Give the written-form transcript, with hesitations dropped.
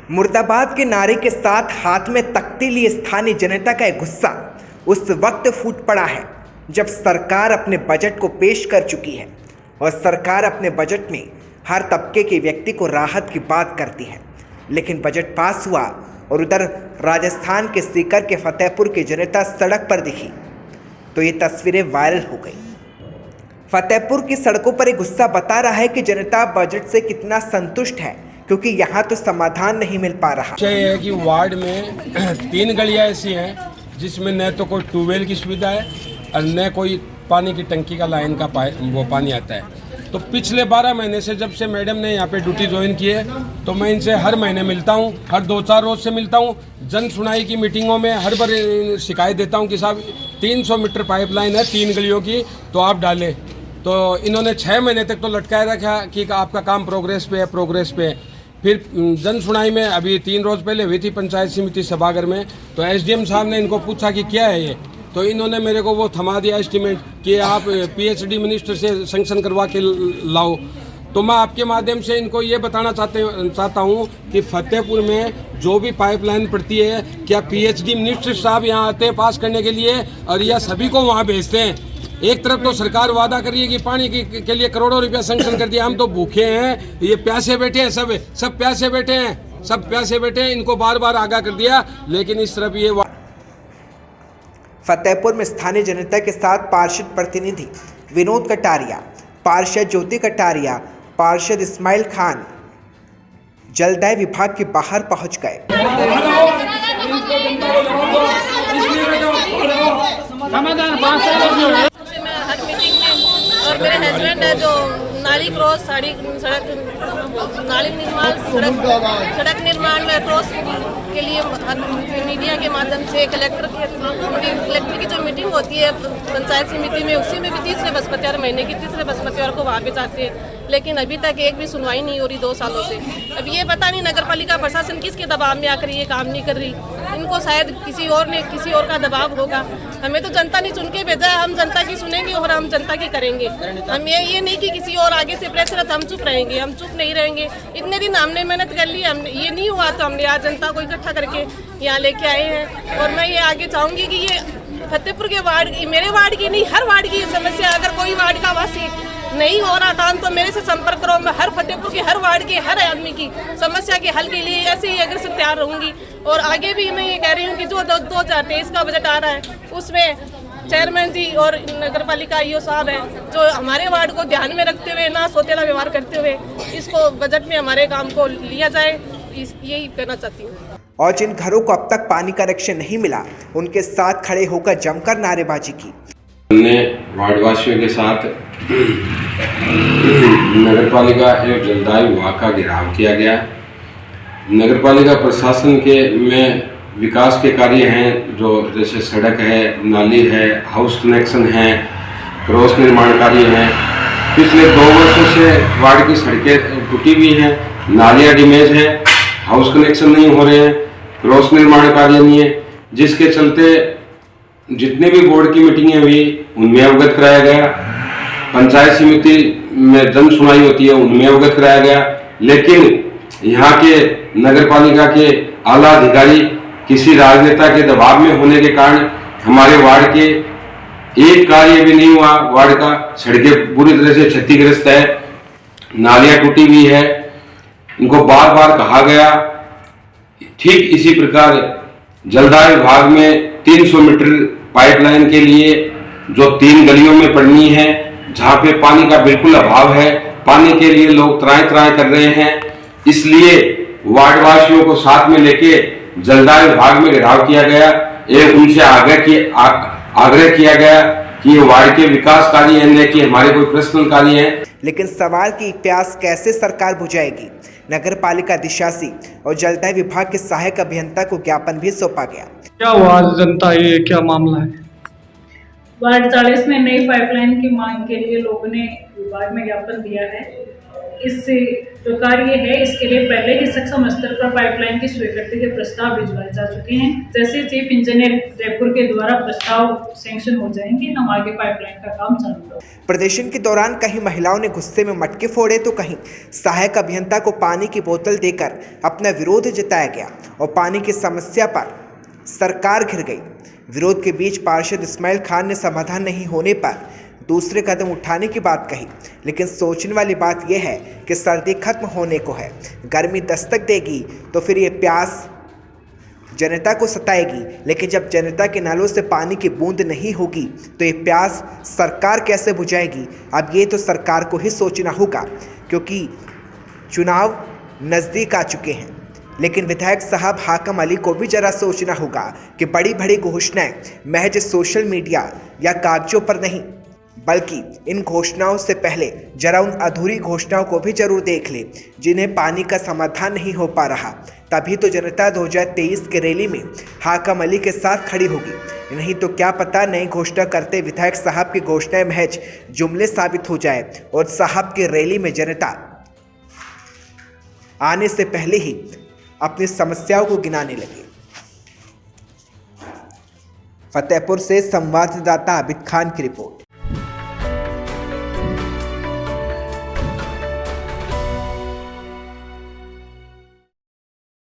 मुर्दाबाद के नारे के साथ हाथ में तख्ती लिए स्थानीय जनता का गुस्सा उस वक्त फूट पड़ा है जब सरकार अपने बजट को पेश कर चुकी है और सरकार अपने बजट में हर तबके के व्यक्ति को राहत की बात करती है। लेकिन बजट पास हुआ और उधर राजस्थान के सीकर के फतेहपुर की जनता सड़क पर दिखी तो ये तस्वीरें वायरल हो गई। फतेहपुर की सड़कों पर एक गुस्सा बता रहा है कि जनता बजट से कितना संतुष्ट है, क्योंकि यहाँ तो समाधान नहीं मिल पा रहा। ये है कि वार्ड में 3 गलियाँ ऐसी हैं जिसमें न तो कोई ट्यूबवेल की सुविधा है और न कोई पानी की टंकी का लाइन का वो पानी आता है। तो पिछले 12 महीने से जब से मैडम ने यहाँ पे ड्यूटी ज्वाइन की है तो मैं इनसे हर महीने मिलता हूँ, हर 2-4 रोज से मिलता हूँ। जन सुनाई की मीटिंगों में हर बार शिकायत देता हूँ कि साहब 300 मीटर पाइपलाइन है 3 गलियों की, तो आप डालें। तो इन्होंने 6 महीने तक तो लटकाए रखा कि आपका काम प्रोग्रेस पे है, प्रोग्रेस पे है। फिर जन सुनाई में अभी 3 रोज पहले हुई थी पंचायत समिति सभागार में, तो एसडीएम साहब ने इनको पूछा कि क्या है ये, तो इन्होंने मेरे को वो थमा दिया एस्टीमेट कि आप पीएचडी मिनिस्टर से सैंक्शन करवा के लाओ। तो मैं आपके माध्यम से इनको ये बताना चाहता हूँ कि फतेहपुर में जो भी पाइपलाइन पड़ती है, क्या पीएचडी मिनिस्टर साहब यहाँ आते हैं पास करने के लिए और या सभी को वहाँ भेजते हैं? एक तरफ तो सरकार वादा कर रही है कि पानी के लिए करोड़ों रुपया सैंक्शन कर दिया, हम तो भूखे हैं, ये प्यासे बैठे हैं, सब प्यासे बैठे हैं, सब प्यासे बैठे हैं। इनको बार बार आगाह कर दिया, लेकिन इस तरफ ये फतेहपुर में स्थानीय जनता के साथ पार्षद प्रतिनिधि विनोद कटारिया, पार्षद ज्योति कटारिया, पार्षद इस्माइल खान जलदाय विभाग के बाहर पहुंच गए। हर मीटिंग में और मेरे हस्बैंड है जो नाली क्रॉस सड़क नाली निर्माण सड़क निर्माण में क्रॉस के लिए मीडिया के माध्यम से कलेक्टर की जो मीटिंग होती है पंचायत समिति में, उसी में भी तीसरे बृहस्पतिवार महीने की तीसरे बृहस्पतिवार को वहाँ पे जाते हैं, लेकिन अभी तक एक भी सुनवाई नहीं हो रही 2 सालों से। अब ये पता नहीं नगर पालिका प्रशासन किसके दबाव में आकर ये काम नहीं कर रही, इनको शायद किसी और का दबाव होगा। हमें तो जनता ने चुन के भेजा है, हम जनता की सुनेंगे और हम जनता की करेंगे। हम ये नहीं कि किसी और आगे से प्रेशर है तो हम चुप रहेंगे, हम चुप नहीं रहेंगे। इतने दिन हमने मेहनत कर ली, हमने ये नहीं हुआ तो हमने आज जनता को इकट्ठा करके यहाँ लेके आए हैं। और मैं ये आगे चाहूँगी कि ये फतेहपुर के वार्ड, मेरे वार्ड की नहीं, हर वार्ड की समस्या, अगर कोई वार्ड का वासी नहीं हो रहा काम तो मेरे से संपर्क करो। मैं हर फतेहपुर के हर वार्ड के हर आदमी की समस्या के हल के लिए ऐसे ही अग्रसर तैयार रहूंगी। और आगे भी मैं ये कह रही हूँ कि जो 2023 का बजट आ रहा है उसमें चेयरमैन जी और नगर पालिका ईओ साहब हैं जो हमारे वार्ड को ध्यान में रखते हुए, ना सोतेला व्यवहार करते हुए इसको बजट में हमारे काम को लिया जाए, यही कहना चाहती हूँ। और जिन घरों को अब तक पानी कनेक्शन नहीं मिला उनके साथ खड़े होकर जमकर नारेबाजी की। हमने वार्डवासियों के साथ नगर पालिका एवं जलदाय विभाग का घेराव किया गया। नगर पालिका प्रशासन के में विकास के कार्य हैं जो जैसे सड़क है, नाली है, हाउस कनेक्शन है, क्रॉस निर्माण कार्य हैं। पिछले 2 वर्षों से वार्ड की सड़कें टूटी हुई हैं, नालियाँ डैमेज हैं, हाउस कनेक्शन नहीं हो रहे हैं, क्रॉस निर्माण कार्य नहीं है, जिसके चलते जितने भी बोर्ड की मीटिंगें हुई उनमें अवगत कराया गया, पंचायत समिति में जन सुनाई होती है उनमें अवगत कराया गया। लेकिन यहाँ के नगर पालिका के आला अधिकारी किसी राजनेता के दबाव में होने के कारण हमारे वार्ड के एक कार्य भी नहीं हुआ। वार्ड का सड़कें पूरी तरह से क्षतिग्रस्त है, नालियाँ टूटी हुई है। इनको बार बार कहा गया। ठीक इसी प्रकार जलदाय विभाग में 300 मीटर पाइपलाइन के लिए जो 3 गलियों में पड़नी है, जहाँ पे पानी का बिल्कुल अभाव है, पानी के लिए लोग त्राय कर रहे हैं, इसलिए वार्डवासियों को साथ में लेके जलदाय विभाग में घेराव किया गया एवं उनसे आग्रह किया गया कि ये वार्ड के विकास कार्य है, न कि हमारे कोई पर्सनल कार्य है। लेकिन सवाल की प्यास कैसे सरकार बुझाएगी? नगर पालिका अधिशासी और जलदाय विभाग के सहायक अभियंता को ज्ञापन भी सौंपा गया। क्या हुआ जनता, ये क्या मामला है? वार्ड 40 में नई पाइपलाइन की मांग के लिए लोगों ने विभाग में ज्ञापन दिया है। इस जो कार्य है इसके लिए पहले ही सक्षम स्तर पर पाइपलाइन की स्वीकृति के प्रस्ताव भिजवाए जा चुके हैं। जैसे चीफ इंजीनियर जयपुर के द्वारा प्रस्ताव सैंक्शन हो जाएंगे, हम आगे पाइपलाइन का काम चालू करेंगे। प्रदर्शन के दौरान कहीं महिलाओं ने गुस्से में मटके फोड़े तो कहीं सहायक अभियंता को पानी की बोतल देकर अपना विरोध जताया गया और पानी की समस्या पर सरकार घिर गई। विरोध के बीच पार्षद इस्माइल खान ने समाधान नहीं होने पर दूसरे कदम उठाने की बात कही, लेकिन सोचने वाली बात यह है कि सर्दी खत्म होने को है, गर्मी दस्तक देगी तो फिर ये प्यास जनता को सताएगी। लेकिन जब जनता के नालों से पानी की बूंद नहीं होगी तो ये प्यास सरकार कैसे बुझाएगी? अब ये तो सरकार को ही सोचना होगा, क्योंकि चुनाव नज़दीक आ चुके हैं। लेकिन विधायक साहब हाकम अली को भी जरा सोचना होगा कि बड़ी बड़ी घोषणाएं महज सोशल मीडिया या कागजों पर नहीं, बल्कि इन घोषणाओं से पहले जरा उन अधूरी घोषणाओं को भी जरूर देख ले जिन्हें पानी का समाधान नहीं हो पा रहा। तभी तो जनता 2023 के रैली में हाकम अली के साथ खड़ी होगी, नहीं तो क्या पता नई घोषणा करते विधायक साहब की घोषणाएं महज जुमले साबित हो जाए और साहब की रैली में जनता आने से पहले ही अपनी समस्याओं को गिनाने लगे। फतेहपुर से संवाददाता आबिद खान की रिपोर्ट।